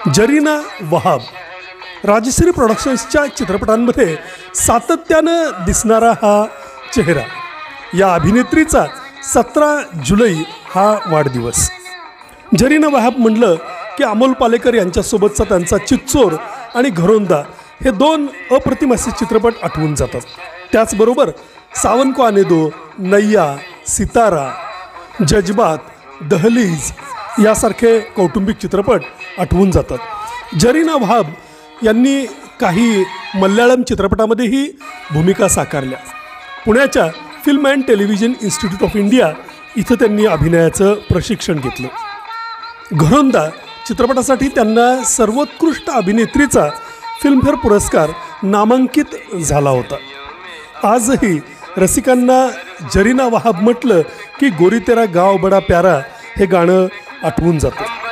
जरीना वहाब राजश्री प्रोडक्शन्सच्या चित्रपटांमध्ये सातत्यानं दिसणारा हा चेहरा. या अभिनेत्रीचा 17 जुलै हा वाढदिवस. जरीना वहाब म्हणलं की अमोल पालेकर यांच्यासोबतचा त्यांचा चिच्चोर आणि घरोंदा हे दोन अप्रतिम असे चित्रपट आठवून जातात. त्याचबरोबर सावन को आने दो, नैया, सितारा, जज्बात, दहलीज यासारखे कौटुंबिक चित्रपट आठवून जातात. जरीना वहाब यांनी काही मल्याळम चित्रपटामध्येही भूमिका साकारल्या. पुण्याच्या film and television institute of India इथं त्यांनी अभिनयाचं प्रशिक्षण घेतलं. घरोंदा चित्रपटासाठी त्यांना सर्वोत्कृष्ट अभिनेत्रीचा फिल्मफेअर पुरस्कार नामांकित झाला होता. आजही रसिकांना जरीना वहाब म्हटलं की गोरी तेरा गाव बडा प्यारा हे गाणं आठवून जातं.